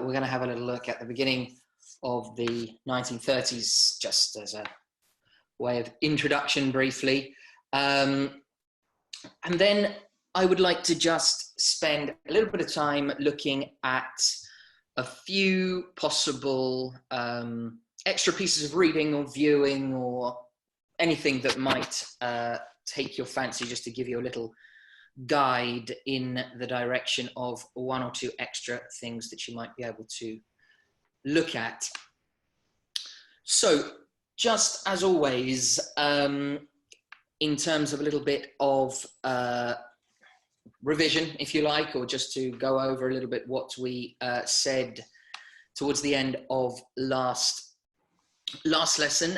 we're going to have a little look at the beginning of the 1930s, just as a way of introduction briefly. And then I would like to just spend a little bit of time looking at a few possible extra pieces of reading or viewing or anything that might take your fancy, just to give you a little guide in the direction of one or two extra things that you might be able to look at. So just as always, in terms of a little bit of revision, if you like, or just to go over a little bit what we said towards the end of last lesson.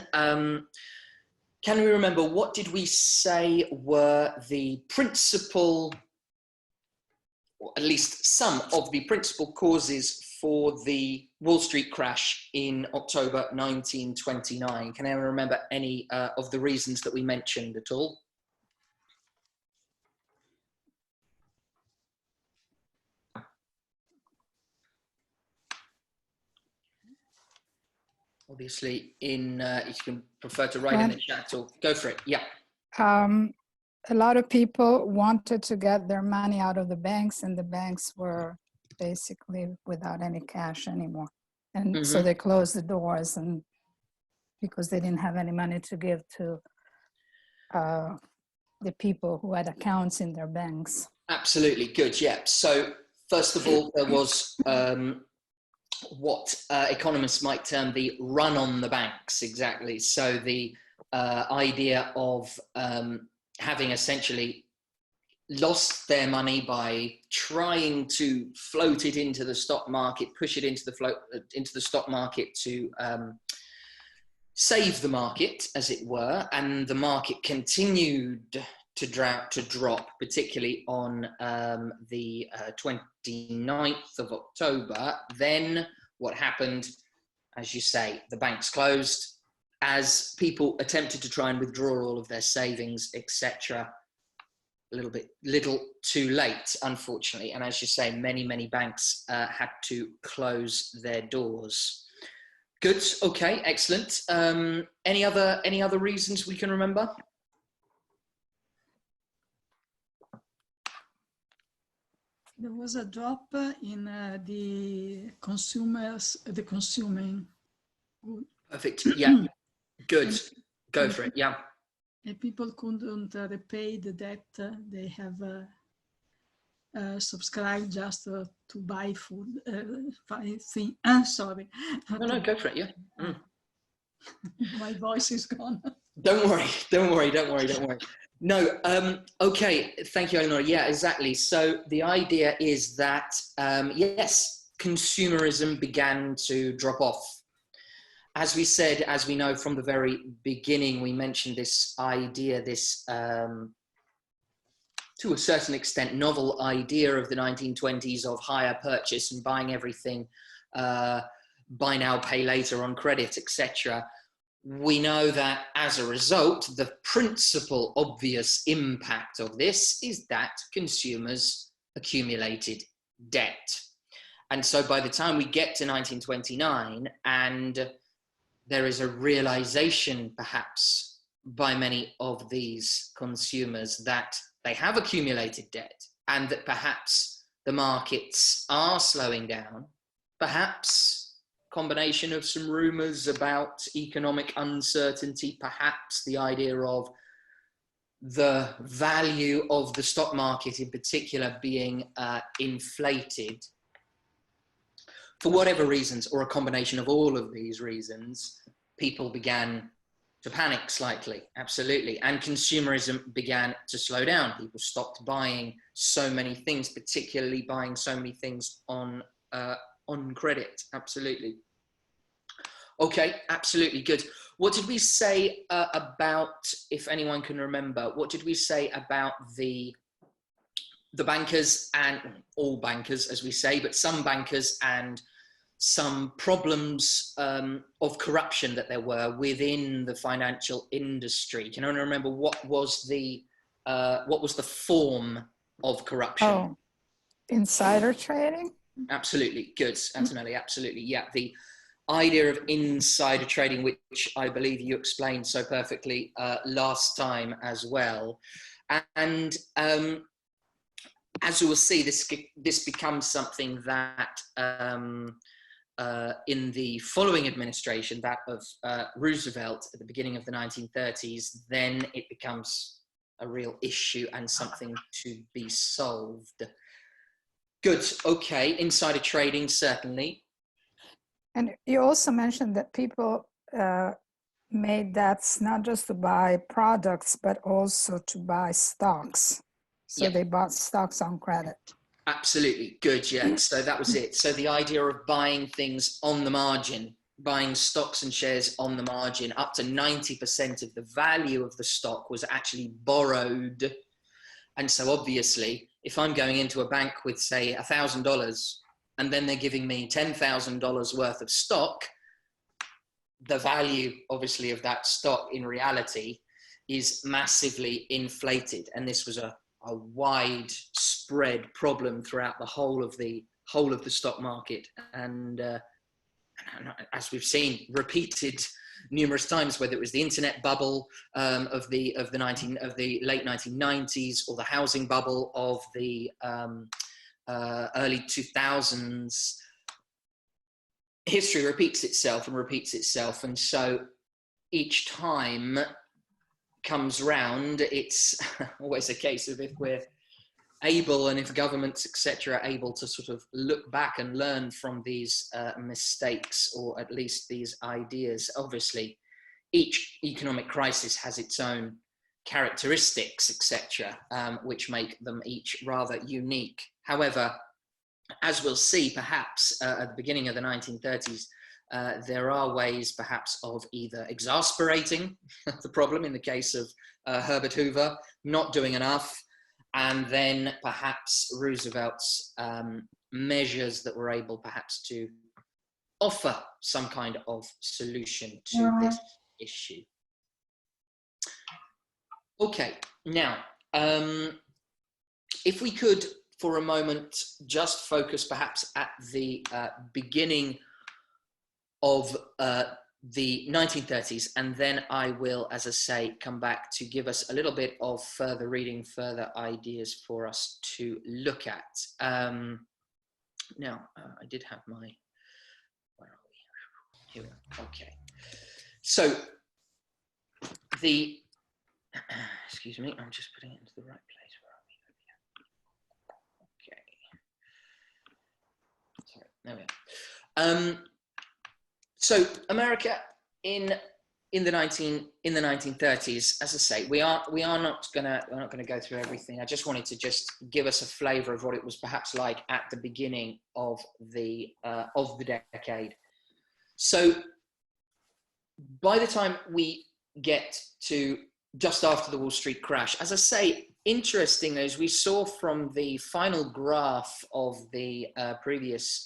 Can we remember, what did we say were the principal, or at least some of the principal causes for the Wall Street crash in October 1929? Can anyone remember any of the reasons that we mentioned at all? Obviously, you can prefer to write in the chat or go for it. Yeah. A lot of people wanted to get their money out of the banks, and the banks were basically without any cash anymore. And so they closed the doors, and because they didn't have any money to give to the people who had accounts in their banks. Absolutely, good, yeah. So first of all, there was what economists might term the run on the banks, exactly. So the idea of having essentially lost their money by trying to float it into the stock market, push it into the stock market to save the market, as it were, and the market continued to drop, particularly on the 29th of October. Then what happened, as you say, the banks closed as people attempted to try and withdraw all of their savings, etc. Little too late, unfortunately. And as you say, many banks had to close their doors. Good, okay, excellent. Any other reasons we can remember? There was a drop in the consuming. Perfect, yeah, good, go for it, yeah. And people couldn't repay the debt they have subscribed just to buy food, sorry. No, go for it, yeah. My voice is gone. Don't worry. No, okay, thank you, Eleanor. Yeah, exactly. So the idea is that, yes, consumerism began to drop off. As we said, as we know from the very beginning, we mentioned this idea, this, to a certain extent, novel idea of the 1920s of hire purchase and buying everything, buy now, pay later on credit, etc. We know that as a result, the principal obvious impact of this is that consumers accumulated debt. And so by the time we get to 1929, and there is a realization perhaps by many of these consumers that they have accumulated debt and that perhaps the markets are slowing down, perhaps combination of some rumors about economic uncertainty, perhaps the idea of the value of the stock market in particular being inflated. For whatever reasons, or a combination of all of these reasons, people began to panic slightly, absolutely. And consumerism began to slow down. People stopped buying so many things, particularly buying so many things on credit, absolutely. Okay, absolutely, good. What did we say about, if anyone can remember, what did we say about the bankers, and all bankers, as we say, but some bankers and some problems of corruption that there were within the financial industry? Can anyone remember what was the form of corruption? Oh, insider trading? Absolutely. Good. Antonelli, absolutely. Yeah. The idea of insider trading, which I believe you explained so perfectly last time as well. And as you will see, this becomes something that in the following administration, that of Roosevelt at the beginning of the 1930s, then it becomes a real issue and something to be solved. Good. Okay. Insider trading, certainly. And you also mentioned that people made debts not just to buy products, but also to buy stocks. So they bought stocks on credit. Absolutely. Good. Yeah. So that was it. So the idea of buying things on the margin, buying stocks and shares on the margin, up to 90% of the value of the stock was actually borrowed. And so obviously, if I'm going into a bank with, say, $1,000, and then they're giving me $10,000 worth of stock, the value, obviously, of that stock in reality is massively inflated. And this was a widespread problem throughout the whole of the stock market. And as we've seen, repeated numerous times, whether it was the internet bubble of the late 1990s or the housing bubble of the early 2000s, history repeats itself and repeats itself. And so each time comes round, it's always a case of if we're able, and if governments, etc., are able to sort of look back and learn from these mistakes, or at least these ideas. Obviously, each economic crisis has its own characteristics, etc., which make them each rather unique. However, as we'll see, perhaps at the beginning of the 1930s, there are ways perhaps of either exasperating the problem, in the case of Herbert Hoover, not doing enough, and then perhaps Roosevelt's measures that were able perhaps to offer some kind of solution to this issue. Okay, now, if we could for a moment just focus perhaps at the beginning of the 1930s, and then I will, as I say, come back to give us a little bit of further reading, further ideas for us to look at. Now, I did have my, where are we? Here we are. Okay. So the, excuse me, I'm just putting it into the right place. Where are we? Okay. Sorry, there we are. So America in the 1930s, as I say, we are not gonna go through everything. I just wanted to just give us a flavour of what it was perhaps like at the beginning of the decade. So by the time we get to just after the Wall Street crash, as I say, interesting as we saw from the final graph of the previous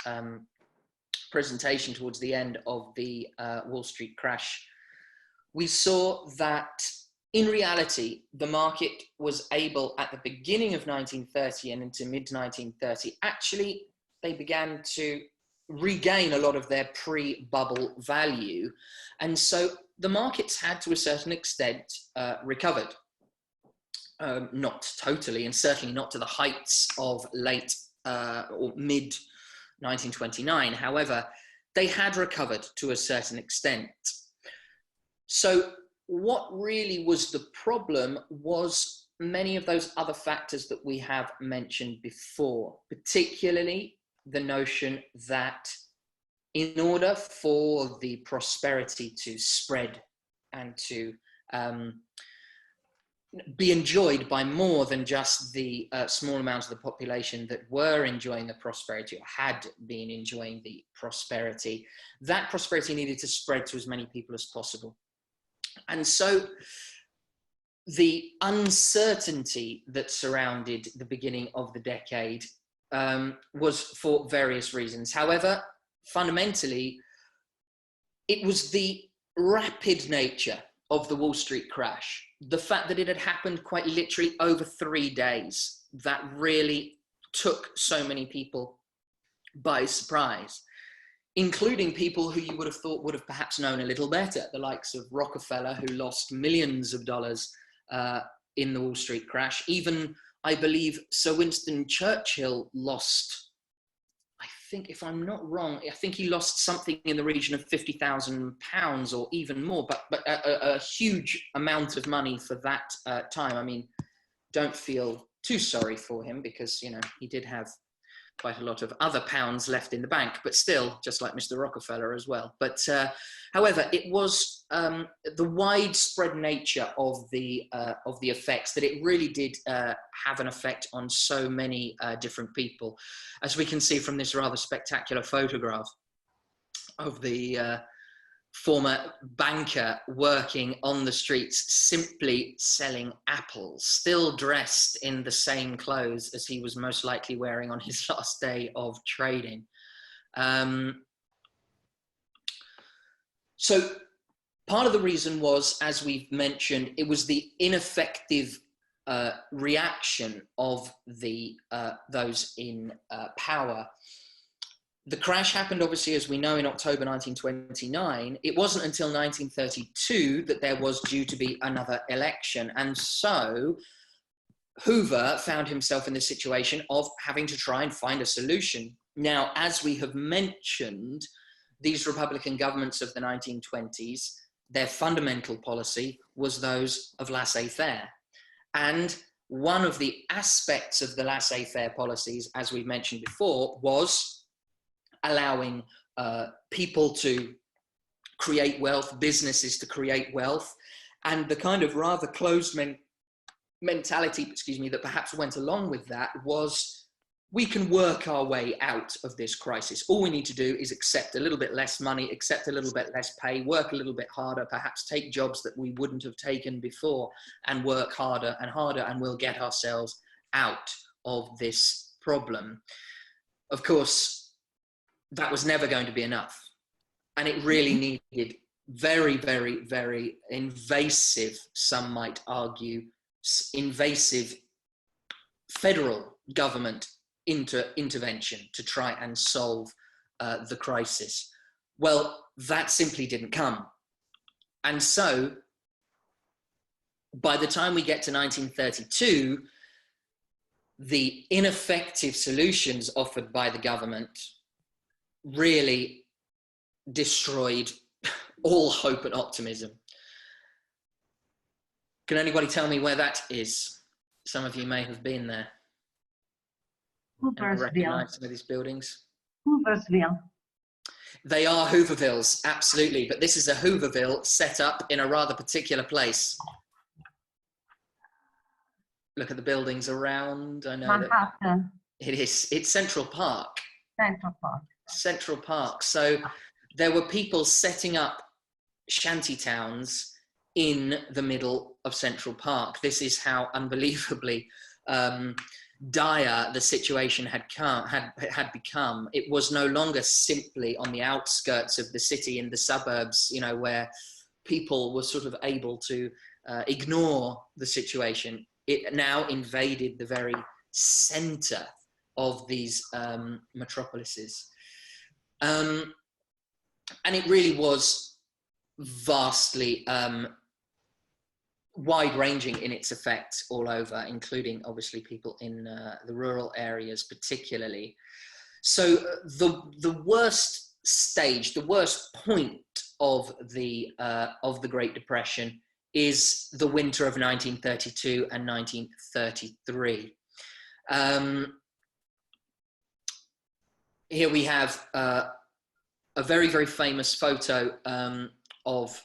presentation towards the end of the Wall Street crash, we saw that in reality, the market was able at the beginning of 1930 and into mid-1930, actually, they began to regain a lot of their pre-bubble value. And so the markets had, to a certain extent, recovered. Not totally, and certainly not to the heights of late or mid 1929. However, they had recovered to a certain extent. So what really was the problem was many of those other factors that we have mentioned before, particularly the notion that in order for the prosperity to spread and to be enjoyed by more than just the small amount of the population that were enjoying the prosperity or had been enjoying the prosperity, that prosperity needed to spread to as many people as possible. And so the uncertainty that surrounded the beginning of the decade was for various reasons. However, fundamentally, it was the rapid nature of the Wall Street crash, the fact that it had happened quite literally over 3 days, that really took so many people by surprise, including people who you would have thought would have perhaps known a little better, the likes of Rockefeller, who lost millions of dollars in the Wall Street crash. Even, I believe, Sir Winston Churchill lost, I think, if I'm not wrong, I think he lost something in the region of £50,000 or even more, but a huge amount of money for that time. I mean, don't feel too sorry for him because, you know, he did have quite a lot of other pounds left in the bank, but still, just like Mr. Rockefeller as well. But however, it was the widespread nature of the effects that it really did have an effect on so many different people, as we can see from this rather spectacular photograph of the former banker working on the streets, simply selling apples, still dressed in the same clothes as he was most likely wearing on his last day of trading. So part of the reason was, as we've mentioned, it was the ineffective reaction of the those in power. The crash happened, obviously, as we know, in October 1929. It wasn't until 1932 that there was due to be another election. And so Hoover found himself in the situation of having to try and find a solution. Now, as we have mentioned, these Republican governments of the 1920s, their fundamental policy was those of laissez-faire. And one of the aspects of the laissez-faire policies, as we've mentioned before, was allowing people to create wealth, businesses to create wealth, and the kind of rather closed mentality, excuse me, that perhaps went along with that was, we can work our way out of this crisis. All we need to do is accept a little bit less money, accept a little bit less pay, work a little bit harder, perhaps take jobs that we wouldn't have taken before, and work harder, and we'll get ourselves out of this problem. Of course, that was never going to be enough. And it really needed very, very, very invasive, some might argue, invasive federal government intervention to try and solve the crisis. Well, that simply didn't come. And so by the time we get to 1932, the ineffective solutions offered by the government really destroyed all hope and optimism. Can anybody tell me where that is? Some of you may have been there. And recognize some of these buildings. Hooversville. They are Hoovervilles, absolutely. But this is a Hooverville set up in a rather particular place. Look at the buildings around. I know Manhattan. that it is. It's Central Park. Central Park. Central Park. So there were people setting up shanty towns in the middle of Central Park. This is how unbelievably dire the situation had become. It was no longer simply on the outskirts of the city, in the suburbs, you know, where people were sort of able to ignore the situation. It now invaded the very center of these metropolises. And it really was vastly wide-ranging in its effects all over, including obviously people in the rural areas particularly. So the worst stage, the worst point of the Great Depression is the winter of 1932 and 1933. Here we have a very, very famous photo of,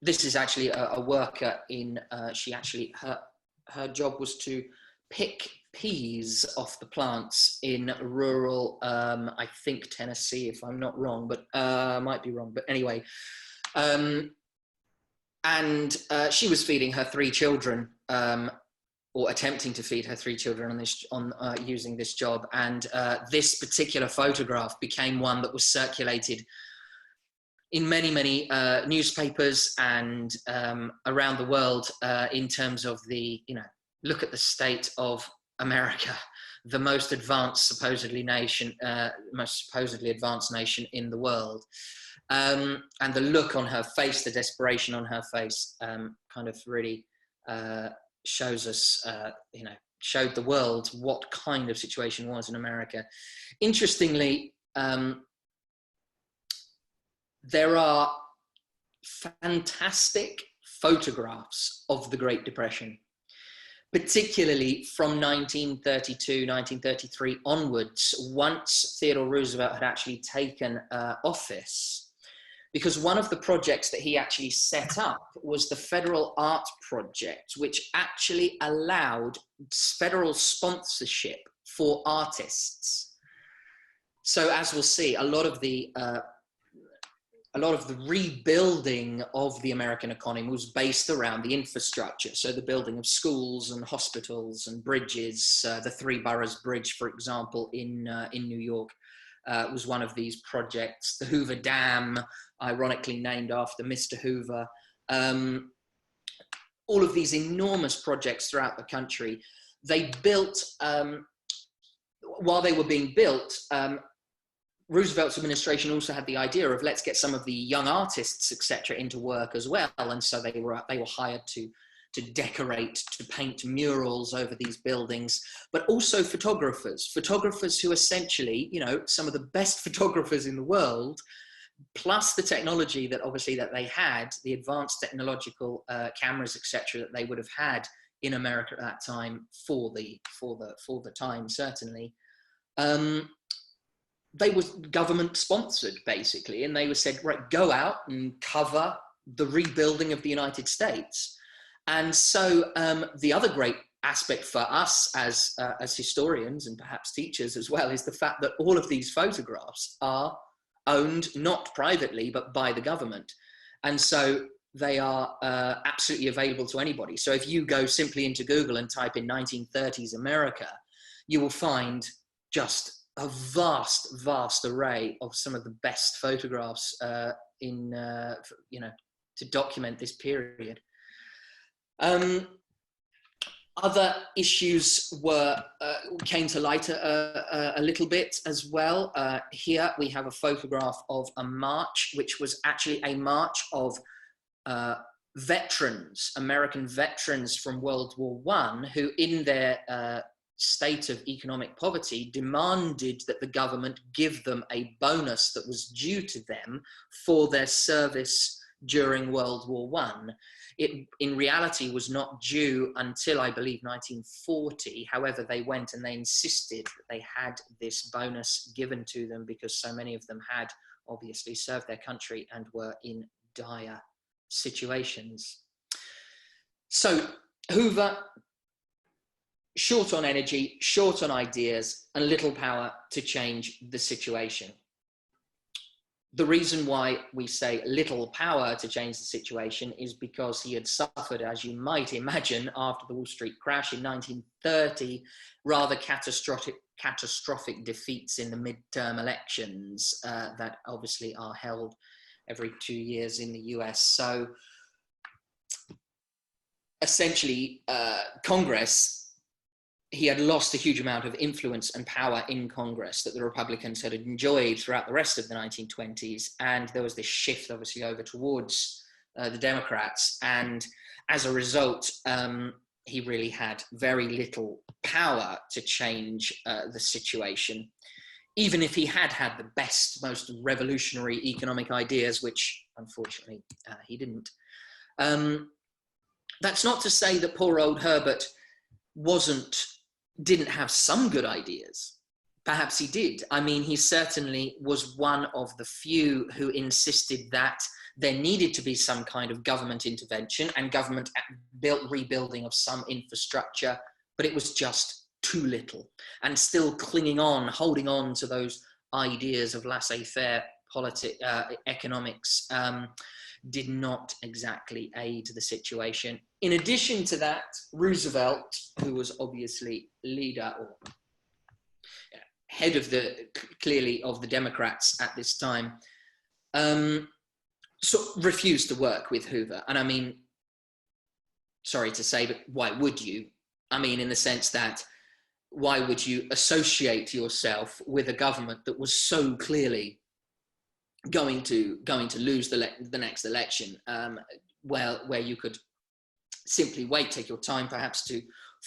this is actually a worker in, her job was to pick peas off the plants in rural, I think Tennessee, if I'm not wrong, but I might be wrong, but anyway. And she was feeding her 3 children, or attempting to feed her 3 children using this job. And this particular photograph became one that was circulated in many, many newspapers and around the world in terms of the, you know, look at the state of America. the most advanced, most supposedly advanced nation in the world. And the look on her face, the desperation on her face, kind of really shows us, showed the world what kind of situation was in America. Interestingly, there are fantastic photographs of the Great Depression, particularly from 1932, 1933 onwards, once Theodore Roosevelt had actually taken office. Because one of the projects that he actually set up was the Federal Art Project, which actually allowed federal sponsorship for artists. So as we'll see, a lot of the rebuilding of the American economy was based around the infrastructure. So the building of schools and hospitals and bridges, the Three Boroughs Bridge, for example, in New York, was one of these projects. The Hoover Dam, ironically named after Mr. Hoover. All of these enormous projects throughout the country. They built, while they were being built, Roosevelt's administration also had the idea of, let's get some of the young artists, etc., into work as well. And so they were hired to decorate, to paint murals over these buildings, but also photographers who essentially, some of the best photographers in the world, plus the technology that obviously that they had, the advanced technological cameras, etc., that they would have had in America at that time for the time, certainly. They were government sponsored, basically, and they were said, right, go out and cover the rebuilding of the United States. And so the other great aspect for us as historians and perhaps teachers as well is the fact that all of these photographs are owned not privately but by the government, and so they are absolutely available to anybody. So if you go simply into Google and type in 1930s America, you will find just a vast array of some of the best photographs to document this period. Other issues came to light a little bit as well. Here we have a photograph of a march, which was actually a march of veterans, American veterans from World War I, who in their state of economic poverty demanded that the government give them a bonus that was due to them for their service during World War I. It, in reality, was not due until, I believe, 1940. However, they went and they insisted that they had this bonus given to them because so many of them had obviously served their country and were in dire situations. So Hoover, short on energy, short on ideas, and little power to change the situation. The reason why we say little power to change the situation is because he had suffered, as you might imagine, after the Wall Street crash in 1930, rather catastrophic defeats in the midterm elections that obviously are held every 2 years in the US. So essentially, Congress, he had lost a huge amount of influence and power in Congress that the Republicans had enjoyed throughout the rest of the 1920s. And there was this shift, obviously, over towards the Democrats. And as a result, he really had very little power to change the situation, even if he had had the best, most revolutionary economic ideas, which unfortunately he didn't. That's not to say that poor old Herbert didn't have some good ideas. Perhaps he did. I mean, he certainly was one of the few who insisted that there needed to be some kind of government intervention and government rebuilding of some infrastructure, but it was just too little. And still clinging on, holding on to those ideas of laissez-faire economics did not exactly aid the situation. In addition to that, Roosevelt, who was obviously leader or head of clearly of the Democrats at this time, refused to work with Hoover. And I mean, sorry to say, but why would you? I mean, in the sense that why would you associate yourself with a government that was so clearly going to lose the next election, where you could simply wait, take your time perhaps to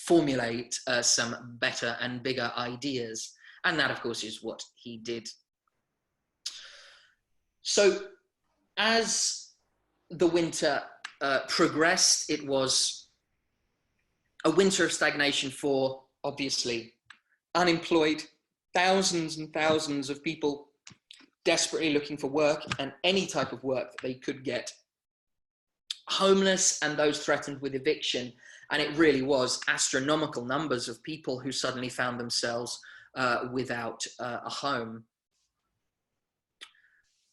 formulate some better and bigger ideas. And that, of course, is what he did. So as the winter progressed, it was a winter of stagnation for, obviously, unemployed, thousands and thousands of people desperately looking for work and any type of work that they could get, homeless and those threatened with eviction. And it really was astronomical numbers of people who suddenly found themselves without a home.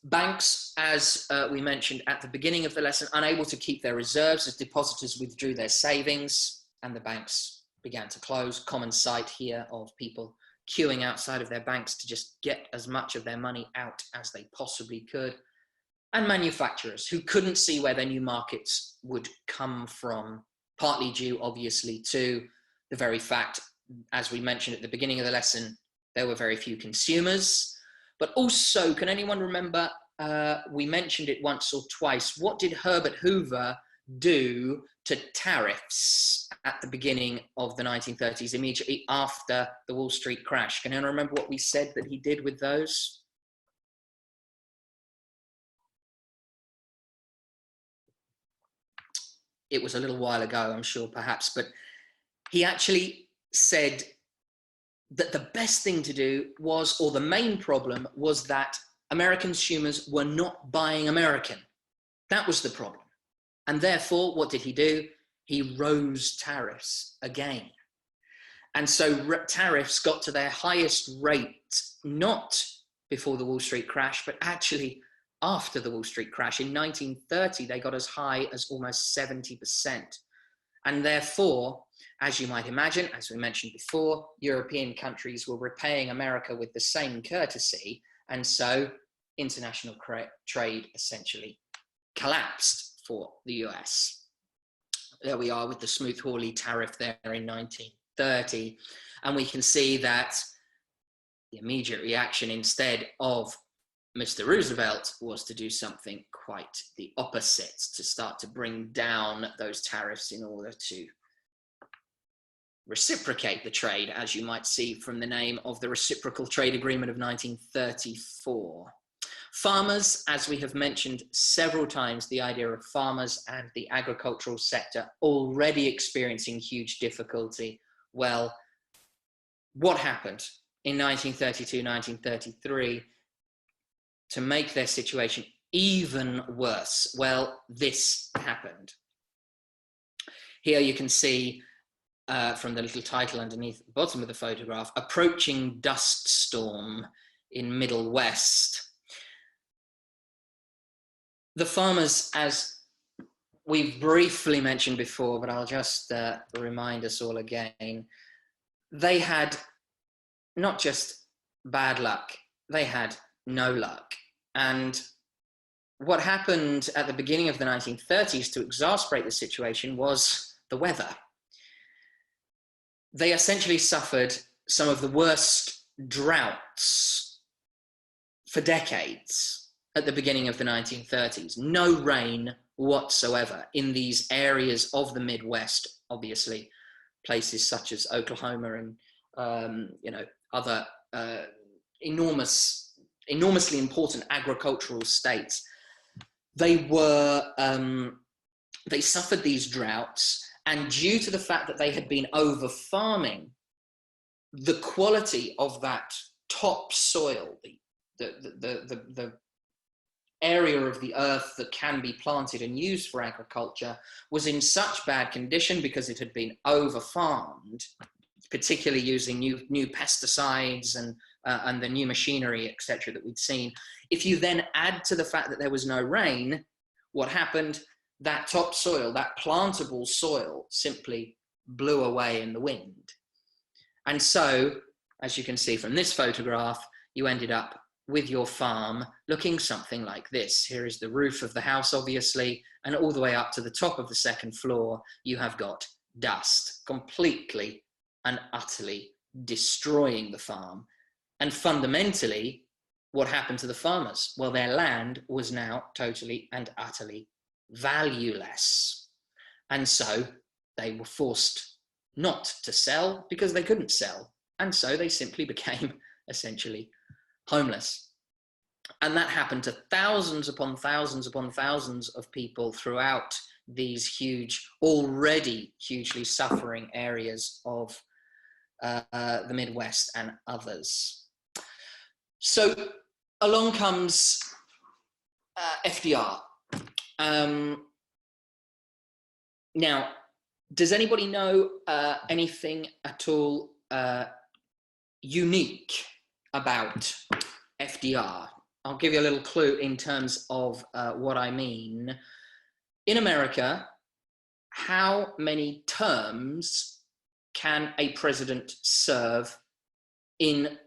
Banks, as we mentioned at the beginning of the lesson, unable to keep their reserves as depositors withdrew their savings and the banks began to close. Common sight here of people queuing outside of their banks to just get as much of their money out as they possibly could. And manufacturers who couldn't see where their new markets would come from, partly due, obviously, to the very fact, as we mentioned at the beginning of the lesson, there were very few consumers. But also, can anyone remember, we mentioned it once or twice, what did Herbert Hoover do to tariffs at the beginning of the 1930s, immediately after the Wall Street crash? Can anyone remember what we said that he did with those? It was a little while ago, I'm sure, perhaps, but he actually said that the best thing to do was, or the main problem was, that American consumers were not buying American. That was the problem. And therefore, what did he do? He rose tariffs again. And so tariffs got to their highest rate, not before the Wall Street crash, but actually after the Wall Street crash. In 1930, they got as high as almost 70%. And therefore, as you might imagine, as we mentioned before, European countries were repaying America with the same courtesy. And so international trade essentially collapsed for the US. There we are with the Smoot-Hawley tariff there in 1930. And we can see that the immediate reaction instead of Mr. Roosevelt was to do something quite the opposite, to start to bring down those tariffs in order to reciprocate the trade, as you might see from the name of the Reciprocal Trade Agreement of 1934. Farmers, as we have mentioned several times, the idea of farmers and the agricultural sector already experiencing huge difficulty. Well, what happened in 1932, 1933 to make their situation even worse? Well, this happened. Here you can see from the little title underneath the bottom of the photograph, Approaching Dust Storm in Middle West. The farmers, as we've briefly mentioned before, but I'll just remind us all again, they had not just bad luck, they had no luck. And what happened at the beginning of the 1930s to exacerbate the situation was the weather. They essentially suffered some of the worst droughts for decades at the beginning of the 1930s. No rain whatsoever in these areas of the Midwest, obviously, places such as Oklahoma and other enormously important agricultural states. They suffered these droughts, and due to the fact that they had been over farming, the quality of that topsoil, the area of the earth that can be planted and used for agriculture, was in such bad condition because it had been over farmed, particularly using new pesticides and the new machinery, etc., that we'd seen. If you then add to the fact that there was no rain, what happened? That topsoil, that plantable soil, simply blew away in the wind. And so, as you can see from this photograph, you ended up with your farm looking something like this. Here is the roof of the house, obviously, and all the way up to the top of the second floor, you have got dust, completely and utterly destroying the farm. And fundamentally, what happened to the farmers? Well, their land was now totally and utterly valueless. And so they were forced not to sell because they couldn't sell. And so they simply became essentially homeless. And that happened to thousands upon thousands upon thousands of people throughout these huge, already hugely suffering areas of the Midwest and others. So along comes FDR. Now, does anybody know anything at all unique about FDR? I'll give you a little clue in terms of what I mean. In America, how many terms can a president serve in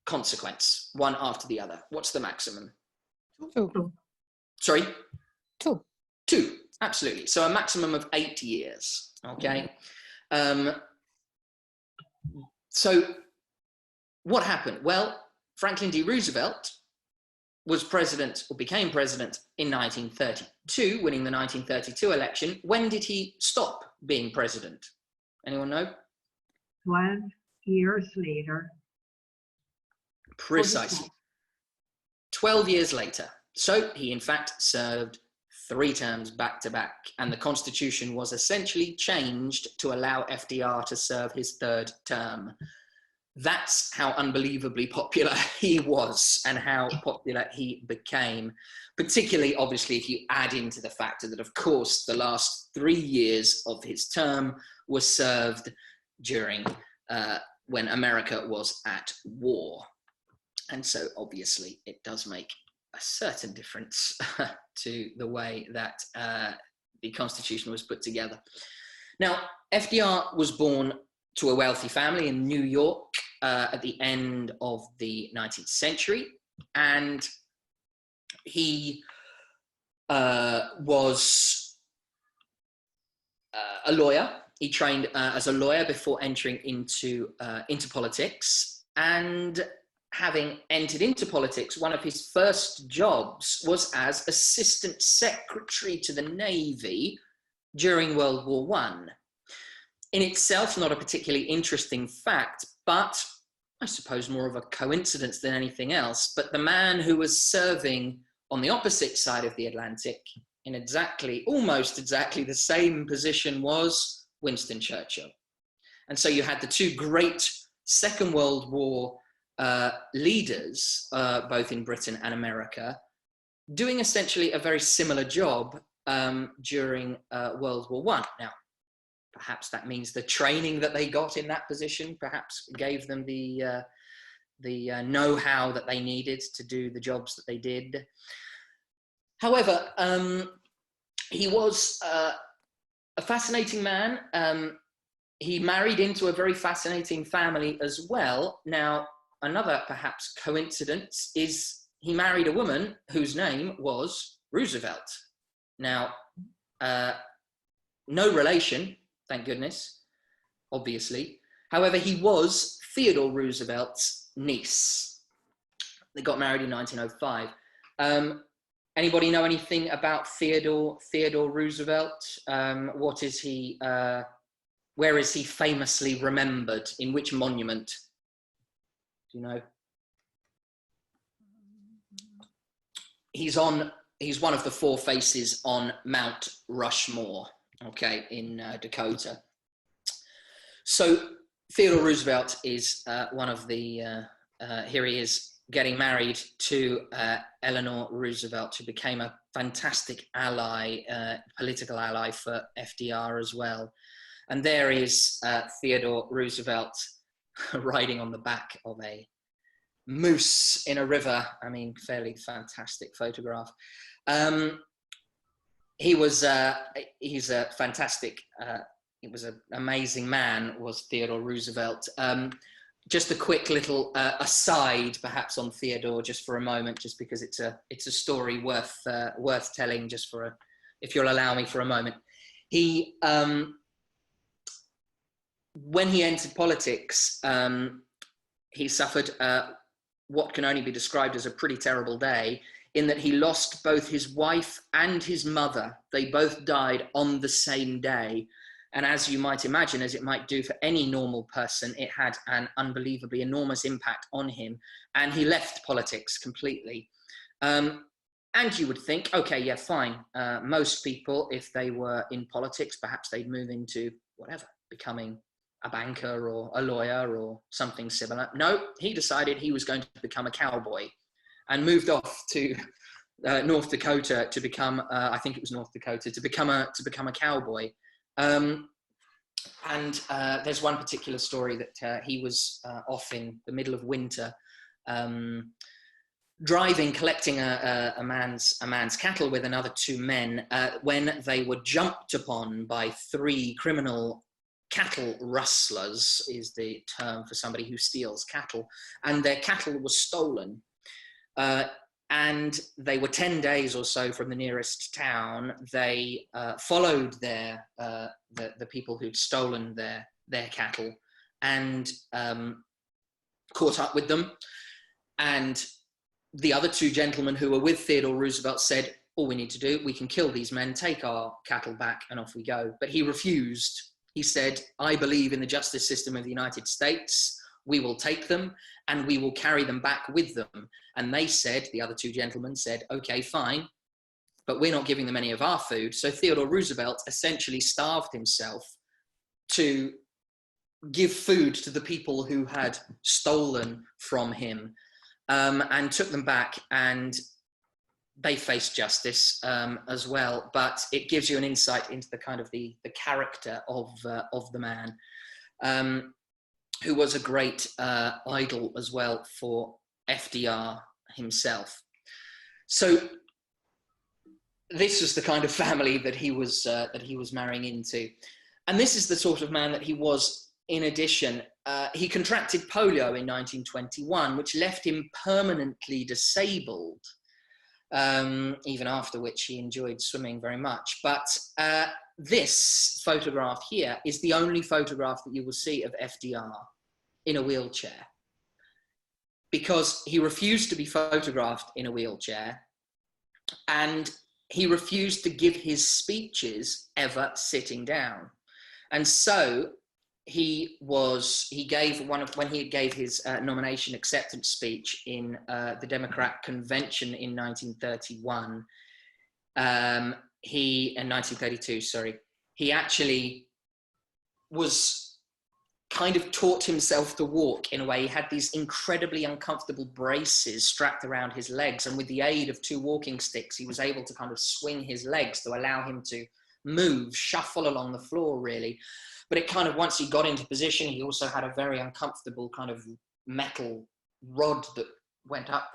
consequence, one after the other? What's the maximum? 2. Sorry? 2. 2, absolutely. So a maximum of 8 years, okay? So what happened? Well, Franklin D. Roosevelt was president, or became president, in 1932, winning the 1932 election. When did he stop being president? Anyone know? 12 years later. Precisely. 12 years later. So he, in fact, served 3 terms back to back. And the Constitution was essentially changed to allow FDR to serve his 3rd term. That's how unbelievably popular he was and how popular he became, particularly, obviously, if you add into the factor that, of course, the last 3 years of his term were served during when America was at war. And so, obviously, it does make a certain difference to the way that the Constitution was put together. Now, FDR was born to a wealthy family in New York at the end of the 19th century. And he was a lawyer. He trained as a lawyer before entering into politics. And having entered into politics, one of his first jobs was as Assistant Secretary to the Navy during World War I. In itself, not a particularly interesting fact, but I suppose more of a coincidence than anything else. But the man who was serving on the opposite side of the Atlantic in almost exactly the same position was Winston Churchill. And so you had the 2 great Second World War leaders, both in Britain and America, doing essentially a very similar job during World War I. Now, perhaps that means the training that they got in that position perhaps gave them the know-how that they needed to do the jobs that they did. However, he was a fascinating man. He married into a very fascinating family as well. Now, another perhaps coincidence is he married a woman whose name was Roosevelt. Now, no relation, thank goodness, obviously. However, he was Theodore Roosevelt's niece. They got married in 1905. Anybody know anything about Theodore Roosevelt? What is he? Where is he famously remembered? In which monument? Do you know? He's one of the 4 faces on Mount Rushmore, okay, in Dakota. So Theodore Roosevelt is one of the, here he is getting married to Eleanor Roosevelt, who became a fantastic ally, political ally for FDR as well. And there is Theodore Roosevelt riding on the back of a moose in a river. I mean, fairly fantastic photograph. He's a fantastic, it was an amazing man, was Theodore Roosevelt. Just a quick little aside, perhaps, on Theodore, just for a moment, just because it's a story worth telling, just for if you'll allow me for a moment. He when he entered politics, he suffered what can only be described as a pretty terrible day, in that he lost both his wife and his mother. They both died on the same day. And as you might imagine, as it might do for any normal person, it had an unbelievably enormous impact on him. And he left politics completely. And you would think, okay, yeah, fine. Most people, if they were in politics, perhaps they'd move into whatever, becoming a banker or a lawyer or something similar. No, he decided he was going to become a cowboy and moved off to North Dakota to become, I think it was North Dakota, to become a cowboy. And there's one particular story that he was off in the middle of winter, driving, collecting a man's cattle with another two men, when they were jumped upon by three criminal cattle rustlers, is the term for somebody who steals cattle, and their cattle was stolen. And they were 10 days or so from the nearest town. They followed the people who'd stolen their cattle and caught up with them. And the other two gentlemen who were with Theodore Roosevelt said, all we need to do, we can kill these men, take our cattle back, and off we go. But he refused. He said, I believe in the justice system of the United States. We will take them and we will carry them back with them. And they said, the other two gentlemen said, okay, fine, but we're not giving them any of our food. So Theodore Roosevelt essentially starved himself to give food to the people who had stolen from him, and took them back, and they faced justice as well. But it gives you an insight into the kind of the character of the man, who was a great idol as well for FDR himself. So this was the kind of family that he was marrying into, and this is the sort of man that he was. In addition, he contracted polio in 1921, which left him permanently disabled, even after which he enjoyed swimming very much. But this photograph here is the only photograph that you will see of FDR in a wheelchair, because he refused to be photographed in a wheelchair, and he refused to give his speeches ever sitting down. And so when he gave his nomination acceptance speech in the Democrat convention in 1931, in 1932, sorry, he actually was kind of taught himself to walk in a way. He had these incredibly uncomfortable braces strapped around his legs, and with the aid of two walking sticks, he was able to kind of swing his legs to allow him to move, shuffle along the floor, really. But it kind of, once he got into position, he also had a very uncomfortable kind of metal rod that went up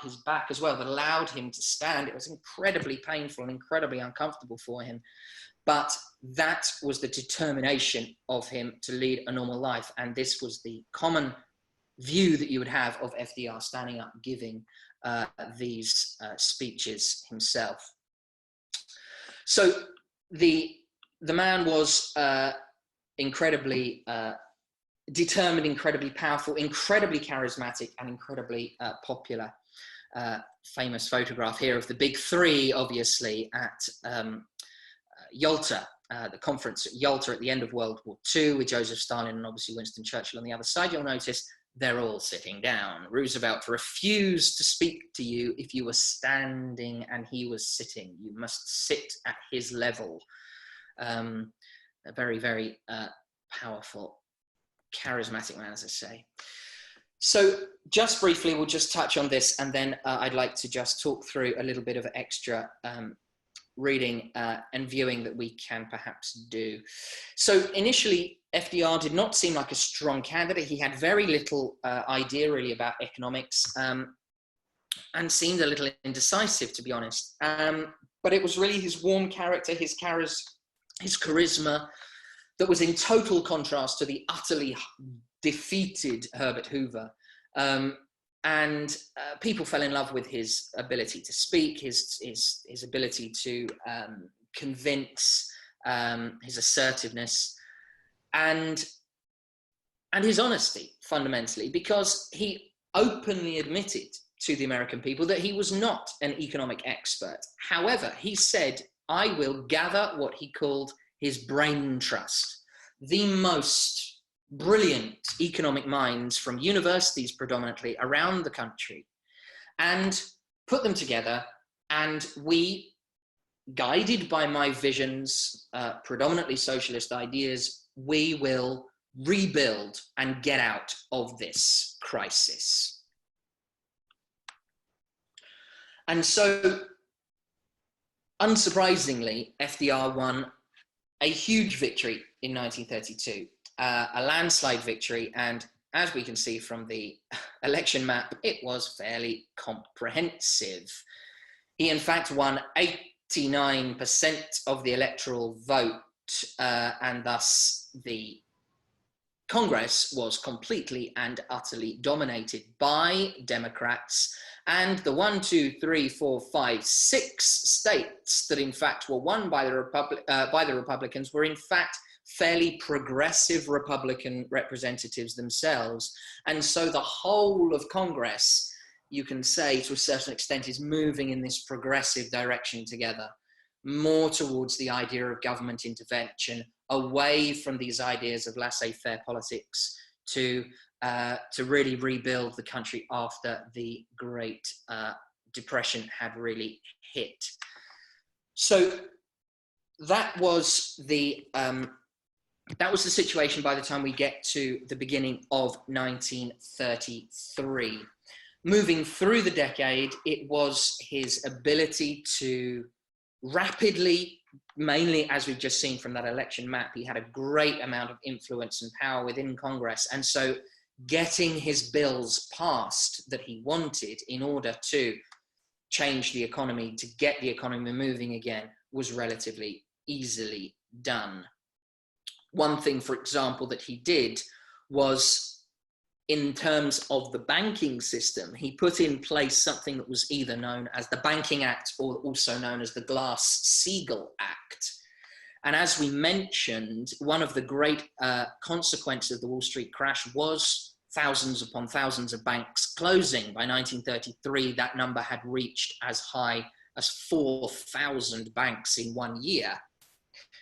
his back as well, that allowed him to stand. It was incredibly painful and incredibly uncomfortable for him. But that was the determination of him to lead a normal life. And this was the common view that you would have of FDR standing up, giving these speeches himself. So the man was incredibly determined, incredibly powerful, incredibly charismatic, and incredibly popular. Famous photograph here of the big three, obviously, at Yalta, the conference at Yalta at the end of World War II, with Joseph Stalin and obviously Winston Churchill on the other side. You'll notice they're all sitting down. Roosevelt refused to speak to you if you were standing and he was sitting. You must sit at his level. A very, very powerful, charismatic man, as I say. So just briefly, we'll just touch on this, and then I'd like to just talk through a little bit of extra reading and viewing that we can perhaps do. So initially, FDR did not seem like a strong candidate. He had very little idea really about economics, and seemed a little indecisive, to be honest. But it was really his warm character, his charisma, that was in total contrast to the utterly defeated Herbert Hoover. And people fell in love with his ability to speak, his ability to convince, his assertiveness. And and his honesty, fundamentally, because he openly admitted to the American people that he was not an economic expert. However, he said, I will gather what he called his brain trust, the most brilliant economic minds from universities predominantly around the country, and put them together. And we, guided by my visions, predominantly socialist ideas, we will rebuild and get out of this crisis. And so, unsurprisingly, FDR won a huge victory in 1932, a landslide victory. And as we can see from the election map, it was fairly comprehensive. He, in fact, won 89% of the electoral vote, and thus the Congress was completely and utterly dominated by Democrats. And the 1, 2, 3, 4, 5, 6 states that in fact were won by the Republicans were in fact fairly progressive Republican representatives themselves. And so the whole of Congress, you can say to a certain extent, is moving in this progressive direction together, more towards the idea of government intervention, away from these ideas of laissez-faire politics, to really rebuild the country after the Great Depression had really hit. So that was the situation by the time we get to the beginning of 1933. Moving through the decade, it was his ability to rapidly, mainly as we've just seen from that election map, he had a great amount of influence and power within Congress. And so getting his bills passed that he wanted in order to change the economy, to get the economy moving again, was relatively easily done. One thing, for example, that he did was, in terms of the banking system, he put in place something that was either known as the Banking Act or also known as the Glass-Steagall Act. And as we mentioned, one of the great consequences of the Wall Street crash was thousands upon thousands of banks closing. By 1933, that number had reached as high as 4,000 banks in 1 year.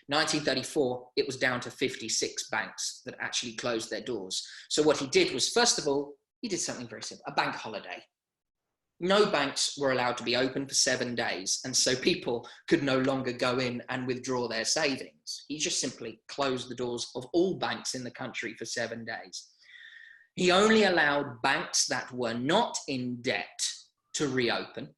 1934, it was down to 56 banks that actually closed their doors. So what he did was, first of all, he did something very simple, a bank holiday. No banks were allowed to be open for 7 days, and so people could no longer go in and withdraw their savings. He just simply closed the doors of all banks in the country for 7 days. He only allowed banks that were not in debt to reopen,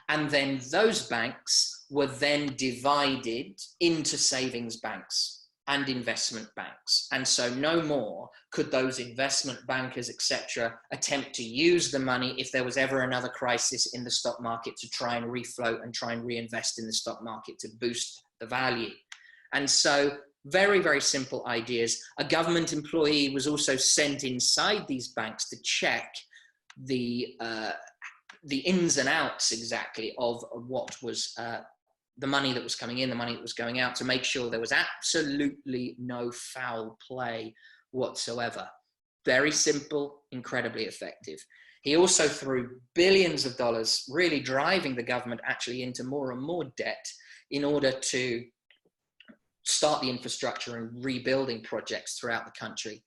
and then those banks were then divided into savings banks and investment banks. And so no more could those investment bankers, etc., attempt to use the money if there was ever another crisis in the stock market to try and refloat and try and reinvest in the stock market to boost the value. And so very, very simple ideas. A government employee was also sent inside these banks to check the ins and outs exactly of what was the money that was coming in, the money that was going out, to make sure there was absolutely no foul play whatsoever. Very simple, incredibly effective. He also threw billions of dollars, really driving the government actually into more and more debt in order to start the infrastructure and rebuilding projects throughout the country.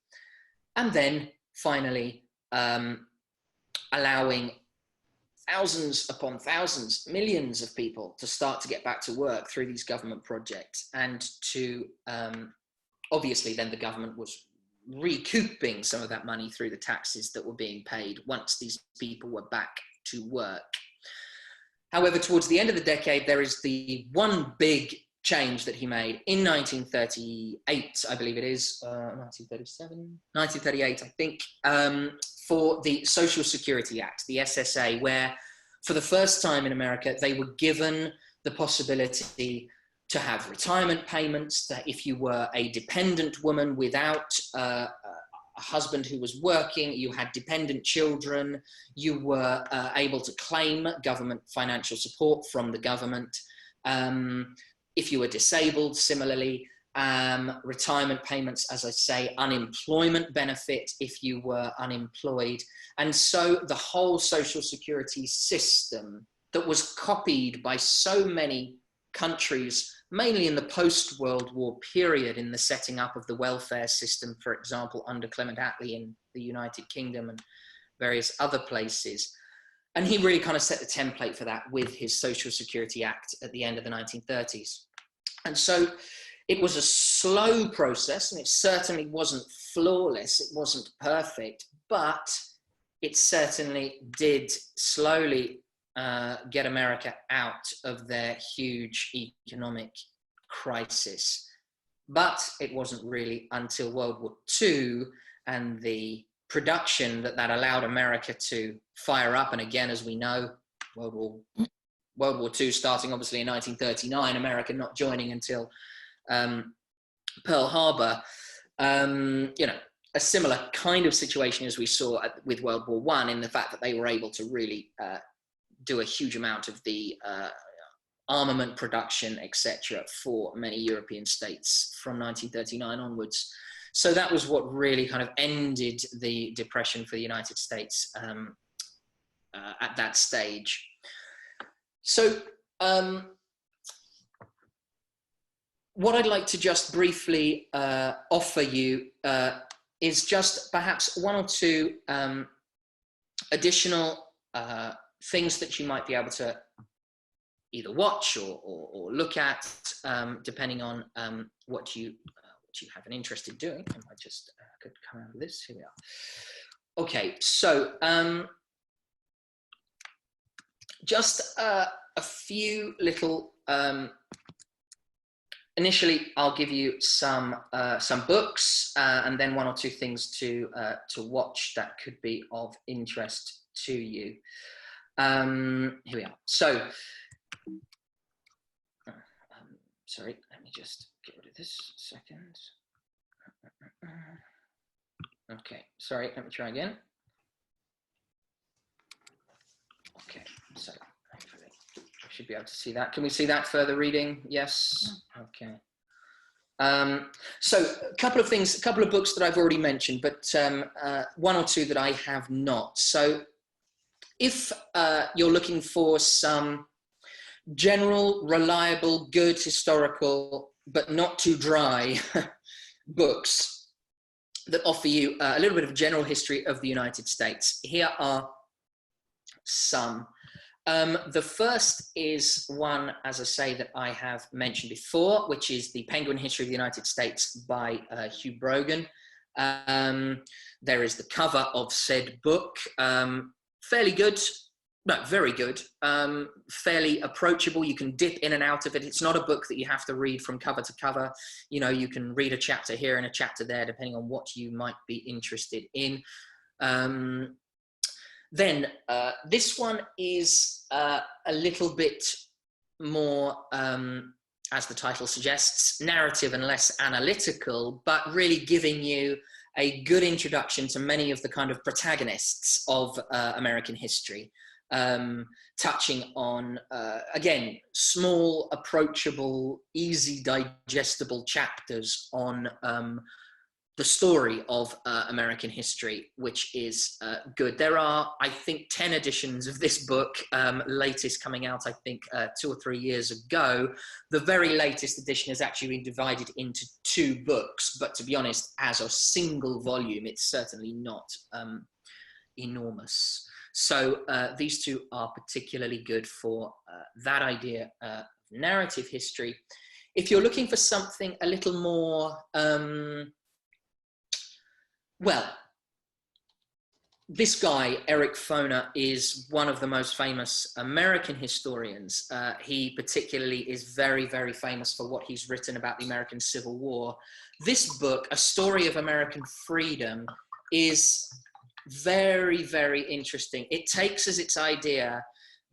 And then finally, allowing thousands upon thousands, millions of people to start to get back to work through these government projects, and to, obviously then the government was recouping some of that money through the taxes that were being paid once these people were back to work. However, towards the end of the decade, there is the one big change that he made in 1938, I believe it is, 1937, 1938, I think, for the Social Security Act, the SSA, where for the first time in America, they were given the possibility to have retirement payments, that if you were a dependent woman without a husband who was working, you had dependent children, you were able to claim government financial support from the government. If you were disabled, similarly, retirement payments, as I say, unemployment benefit if you were unemployed. And so the whole social security system that was copied by so many countries, mainly in the post-World War period, in the setting up of the welfare system, for example, under Clement Attlee in the United Kingdom and various other places. And he really kind of set the template for that with his Social Security Act at the end of the 1930s. And so it was a slow process, and it certainly wasn't flawless, it wasn't perfect, but it certainly did slowly get America out of their huge economic crisis. But it wasn't really until World War II and the production that allowed America to fire up. And again, as we know, World War II starting obviously in 1939, America not joining until Pearl Harbor, you know, a similar kind of situation as we saw with World War I, in the fact that they were able to really do a huge amount of the armament production, etc., for many European states from 1939 onwards. So that was what really kind of ended the Depression for the United States at that stage. So what I'd like to just briefly offer you is just perhaps one or two additional things that you might be able to either watch or look at, depending on what you have an interest in doing. I might just could come out of this. Here we are. Okay, so just a few little. Initially, I'll give you some books and then one or two things to watch that could be of interest to you. Here we are. So, sorry, let me just get rid of this a second. Okay, sorry, let me try again. Okay, so hopefully I should be able to see that. Can we see that further reading? Yes. Okay. So a couple of things, a couple of books that I've already mentioned, but one or two that I have not. So if you're looking for some general, reliable, good historical, but not too dry books that offer you a little bit of general history of the United States, here are some. The first is one, as I say, that I have mentioned before, which is The Penguin History of the United States by Hugh Brogan. There is the cover of said book, fairly good, no, very good, fairly approachable. You can dip in and out of it. It's not a book that you have to read from cover to cover. You know, you can read a chapter here and a chapter there, depending on what you might be interested in. Then this one is a little bit more, as the title suggests, narrative and less analytical, but really giving you a good introduction to many of the kind of protagonists of American history, touching on, again, small, approachable, easy, digestible chapters on the story of American history, which is good. There are, I think, 10 editions of this book, latest coming out, I think, 2 or 3 years ago. The very latest edition has actually been divided into 2 books, but to be honest, as a single volume, it's certainly not enormous. So these 2 are particularly good for that idea of narrative history. If you're looking for something a little more, well, this guy, Eric Foner, is one of the most famous American historians. He particularly is very, very famous for what he's written about the American Civil War. This book, A Story of American Freedom, is very, very interesting. It takes as its idea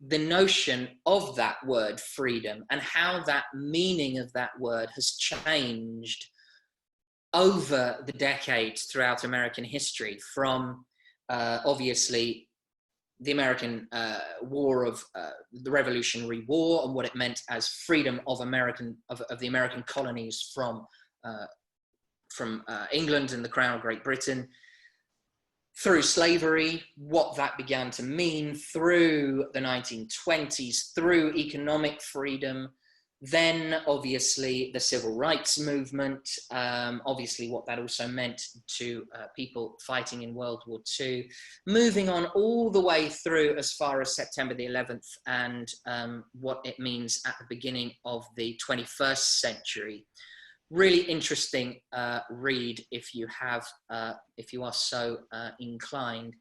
the notion of that word freedom and how that meaning of that word has changed over the decades throughout American history, from obviously the American war of the Revolutionary War and what it meant as freedom of the American colonies from England and the Crown of Great Britain, through slavery, what that began to mean, through the 1920s, through economic freedom, then obviously the civil rights movement, obviously what that also meant to people fighting in World War II, moving on all the way through as far as September the 11th and what it means at the beginning of the 21st century. Really interesting read if you are so inclined.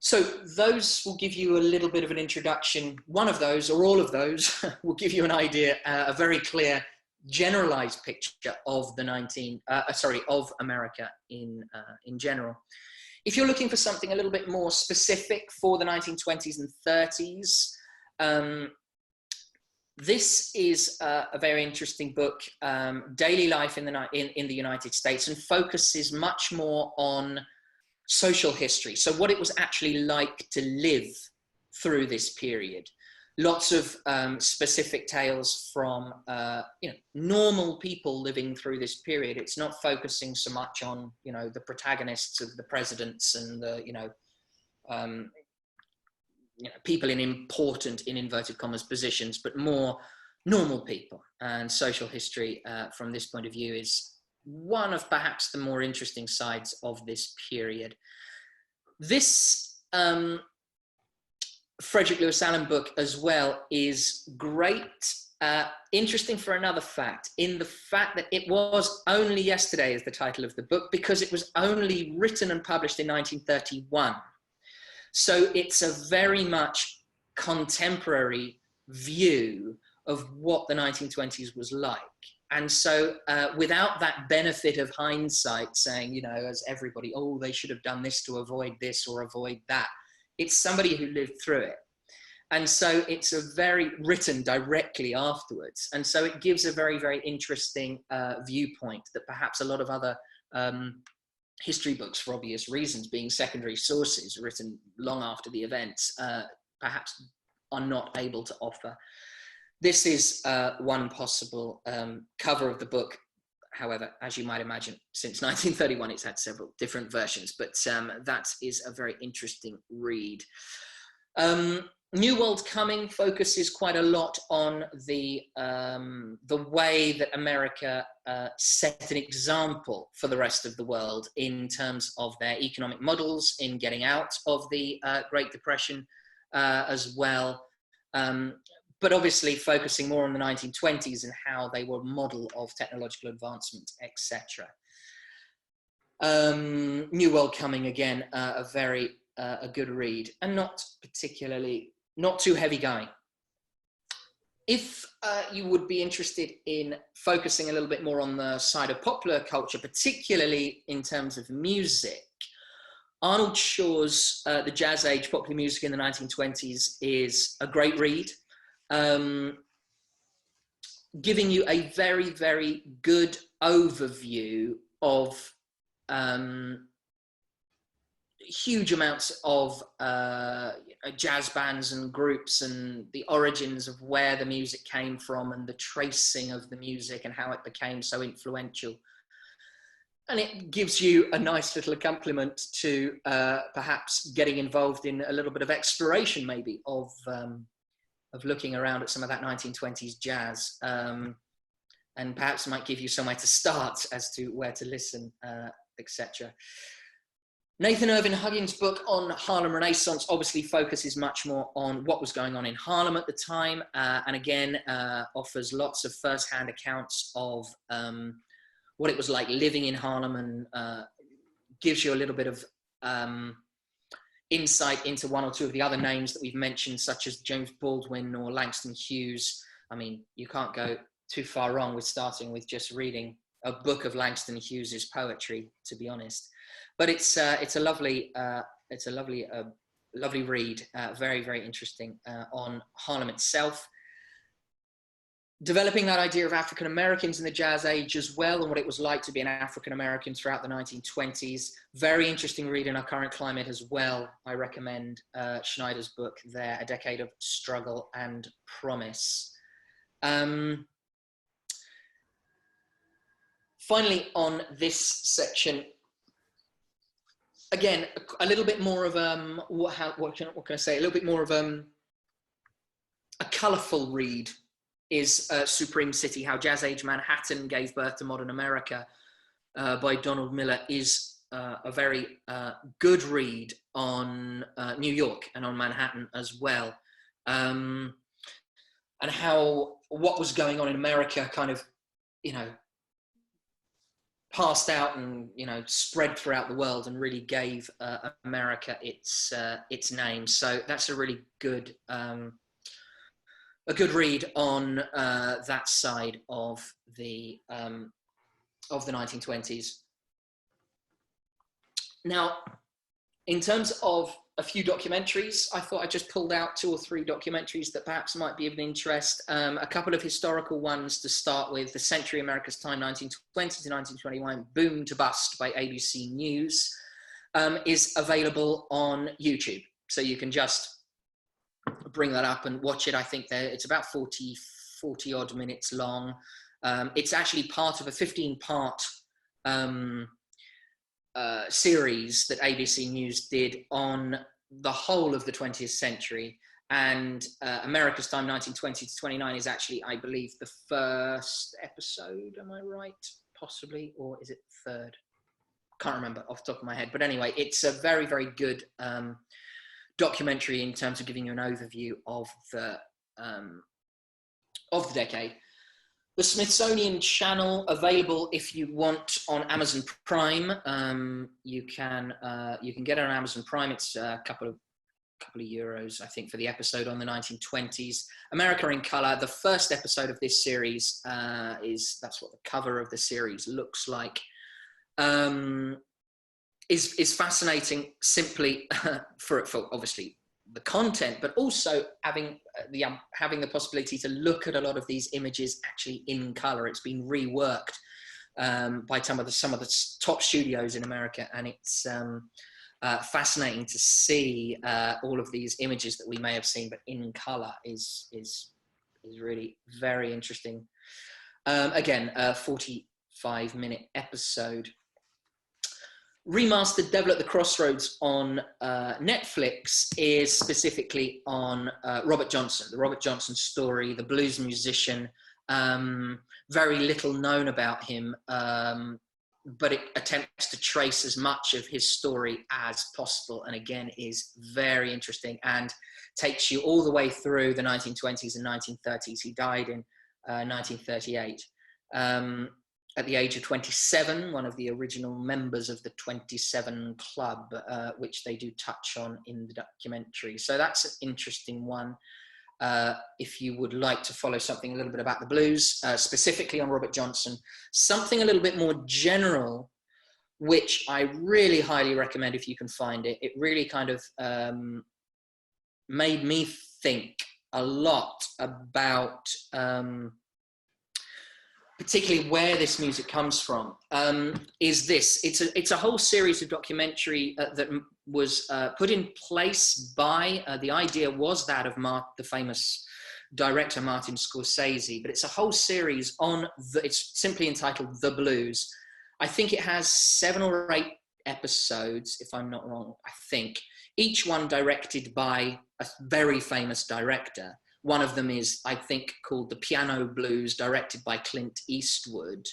So those will give you a little bit of an introduction. One of those, or all of those, will give you an idea, a very clear, generalized picture of the of America in general. If you're looking for something a little bit more specific for the 1920s and 30s, this is a very interesting book, Daily Life in the United States, and focuses much more on social history. So what it was actually like to live through this period. Lots of specific tales from normal people living through this period. It's not focusing so much on the protagonists of the presidents and the people in important, in inverted commas, positions, but more normal people. And social history from this point of view is one of perhaps the more interesting sides of this period. This Frederick Lewis Allen book as well is great, interesting for another fact, in the fact that it was only yesterday is the title of the book, because it was only written and published in 1931. So it's a very much contemporary view of what the 1920s was like. And so without that benefit of hindsight saying, as everybody, oh, they should have done this to avoid this or avoid that. It's somebody who lived through it. And so it's a very written directly afterwards. And so it gives a very, very interesting viewpoint that perhaps a lot of other history books, for obvious reasons, being secondary sources written long after the events, perhaps are not able to offer. This is one possible cover of the book. However, as you might imagine, since 1931, it's had several different versions, but that is a very interesting read. New World Coming focuses quite a lot on the way that America set an example for the rest of the world in terms of their economic models, in getting out of the Great Depression as well. But obviously focusing more on the 1920s and how they were a model of technological advancement, etc. New World Coming, again, a good read, and not too heavy going. If you would be interested in focusing a little bit more on the side of popular culture, particularly in terms of music, Arnold Shaw's The Jazz Age, Popular Music in the 1920s is a great read. Giving you a very, very good overview of huge amounts of jazz bands and groups and the origins of where the music came from and the tracing of the music and how it became so influential. And it gives you a nice little accompaniment to perhaps getting involved in a little bit of exploration, maybe, of looking around at some of that 1920s jazz, and perhaps might give you somewhere to start as to where to listen, etc. Nathan Irving Huggins' book on Harlem Renaissance obviously focuses much more on what was going on in Harlem at the time, and again offers lots of first-hand accounts of what it was like living in Harlem, and gives you a little bit of insight into one or two of the other names that we've mentioned, such as James Baldwin or Langston Hughes. I mean, you can't go too far wrong with starting with just reading a book of Langston Hughes's poetry, to be honest. But it's a lovely read, very, very interesting on Harlem itself. Developing that idea of African Americans in the Jazz Age as well, and what it was like to be an African American throughout the 1920s. Very interesting read in our current climate as well. I recommend Schneider's book there, A Decade of Struggle and Promise. finally, on this section, again, a little bit more of what can I say? A little bit more of a colourful read is Supreme City: How Jazz Age Manhattan Gave Birth to Modern America by Donald Miller is a very good read on New York and on Manhattan as well, and how what was going on in America kind of, you know, passed out and, you know, spread throughout the world and really gave America its name. So that's a really good read on that side of the 1920s. Now, in terms of a few documentaries, I thought I just pulled out 2 or 3 documentaries that perhaps might be of interest. A couple of historical ones to start with. The Century America's Time, 1920 to 1921, Boom to Bust by ABC News, is available on YouTube. So you can just bring that up and watch it. I think it's about 40 odd minutes long. It's actually part of a 15-part series that ABC News did on the whole of the 20th century, and America's Time 1920 to 29 is actually, I believe, the first episode. Am I right? Possibly, or is it third? Can't remember off the top of my head. But anyway, it's a very, very good documentary in terms of giving you an overview of the decade. The Smithsonian Channel, available if you want on Amazon Prime. You can get it on Amazon Prime. It's a couple of euros, I think, for the episode on the 1920s. America in Color. The first episode of this series that's what the cover of the series looks like. Is fascinating simply for obviously the content, but also having the possibility to look at a lot of these images actually in color. It's been reworked by some of the top studios in America, and it's fascinating to see all of these images that we may have seen, but in color is really very interesting. Again, a 45-minute episode. Remastered Devil at the Crossroads on Netflix is specifically on Robert Johnson, the Robert Johnson story, the blues musician. Very little known about him, but it attempts to trace as much of his story as possible, and again is very interesting and takes you all the way through the 1920s and 1930s. He died in 1938. At the age of 27, one of the original members of the 27 Club, which they do touch on in the documentary. So that's an interesting one. If you would like to follow something a little bit about the blues, specifically on Robert Johnson, something a little bit more general, which I really highly recommend if you can find it. It really kind of made me think a lot about particularly where this music comes from, is this. It's a whole series of documentary that was put in place by, the idea was that of the famous director Martin Scorsese, but it's a whole series on, it's simply entitled The Blues. I think it has 7 or 8 episodes, if I'm not wrong, I think. Each one directed by a very famous director. One of them is, I think, called The Piano Blues, directed by Clint Eastwood.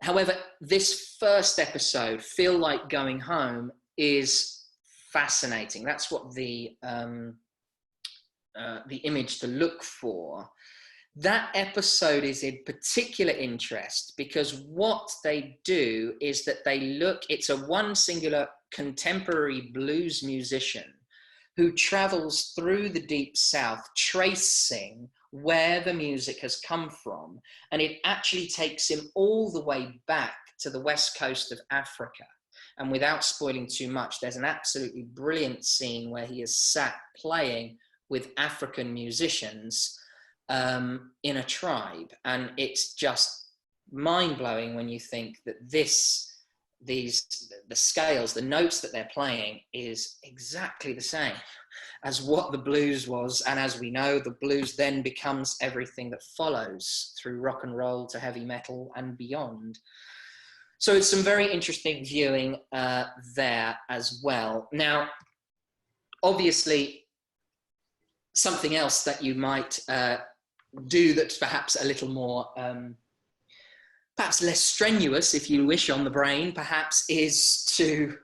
However, this first episode, Feel Like Going Home, is fascinating. That's what the image to look for. That episode is in particular interest because what they do is that it's a one singular contemporary blues musician who travels through the Deep South, tracing where the music has come from. And it actually takes him all the way back to the west coast of Africa. And without spoiling too much, there's an absolutely brilliant scene where he is sat playing with African musicians in a tribe. And it's just mind-blowing when you think that this the scales, the notes that they're playing is exactly the same as what the blues was. And as we know, the blues then becomes everything that follows through rock and roll to heavy metal and beyond. So it's some very interesting viewing there as well. Now, obviously, something else that you might do that's perhaps a little more perhaps less strenuous, if you wish, on the brain, perhaps, is to,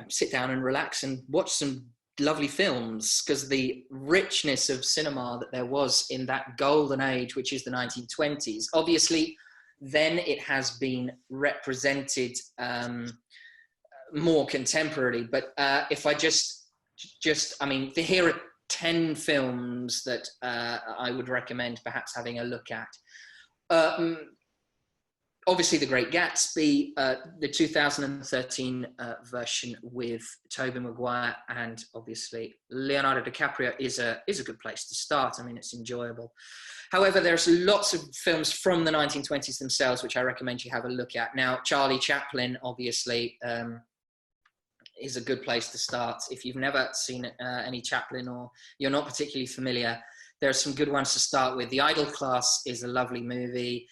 sit down and relax and watch some lovely films, because the richness of cinema that there was in that golden age, which is the 1920s, obviously, then it has been represented more contemporarily. But if I here are 10 films that I would recommend perhaps having a look at. Obviously, The Great Gatsby, the 2013 version with Tobey Maguire, and obviously Leonardo DiCaprio is a good place to start. I mean, it's enjoyable. However, there's lots of films from the 1920s themselves which I recommend you have a look at. Now, Charlie Chaplin, obviously, is a good place to start. If you've never seen any Chaplin or you're not particularly familiar, there are some good ones to start with. The Idle Class is a lovely movie.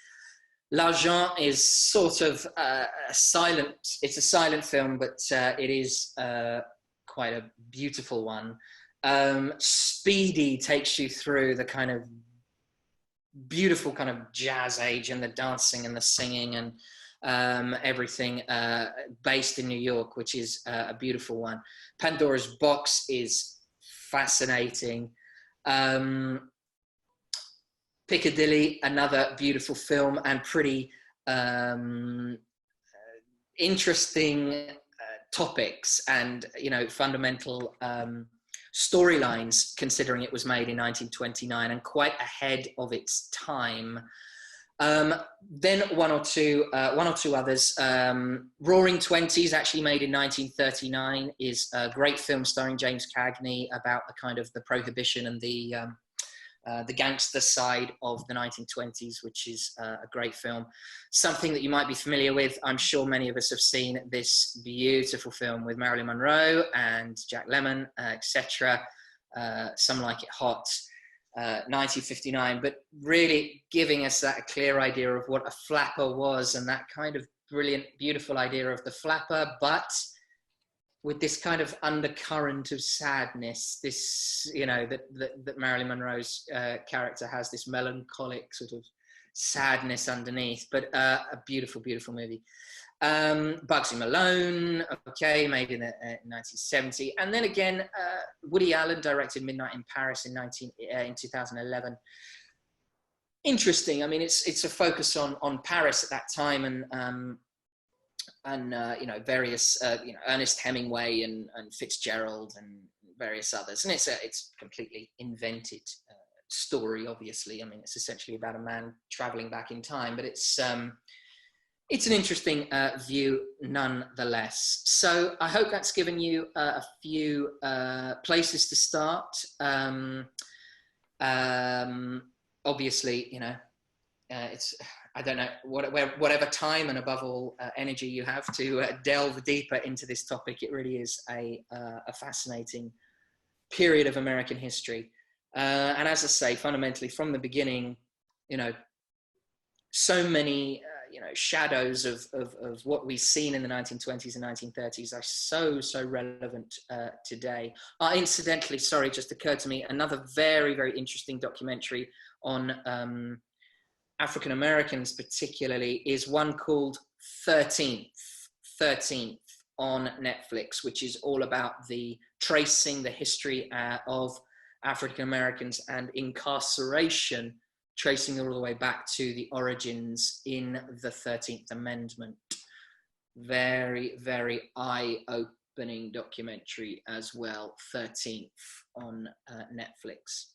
L'Argent is sort of it's a silent film, but it is quite a beautiful one. Speedy takes you through the kind of beautiful kind of jazz age and the dancing and the singing and everything based in New York, which is a beautiful one. Pandora's Box is fascinating. Piccadilly, another beautiful film and pretty interesting topics and, fundamental storylines, considering it was made in 1929 and quite ahead of its time. Then one or two others. Roaring Twenties, actually made in 1939, is a great film starring James Cagney about the kind of the prohibition and the gangster side of the 1920s, which is a great film. Something that you might be familiar with, I'm sure many of us have seen this beautiful film with Marilyn Monroe and Jack Lemmon, etc. Some Like It Hot, 1959, but really giving us that clear idea of what a flapper was and that kind of brilliant, beautiful idea of the flapper, but with this kind of undercurrent of sadness, this, that Marilyn Monroe's character has, this melancholic sort of sadness underneath, but a beautiful, beautiful movie. Bugsy Malone, okay, made in 1970. And then again, Woody Allen directed Midnight in Paris in 2011. Interesting. I mean, it's a focus on Paris at that time and various Ernest Hemingway and Fitzgerald and various others, and it's completely invented story. Obviously, I mean, it's essentially about a man traveling back in time, but it's an interesting view nonetheless. So I hope that's given you a few places to start. Obviously, it's, I don't know, whatever time and above all energy you have to delve deeper into this topic. It really is a fascinating period of American history. And as I say, fundamentally from the beginning, so many, shadows of what we've seen in the 1920s and 1930s are so relevant today. Incidentally, sorry, just occurred to me, another very, very interesting documentary on African Americans particularly is one called 13th on Netflix, which is all about tracing the history of African Americans and incarceration, tracing all the way back to the origins in the 13th Amendment. Very, very eye-opening documentary as well, 13th on Netflix.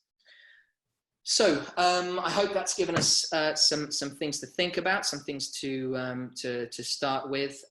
So I hope that's given us some things to think about, some things to start with.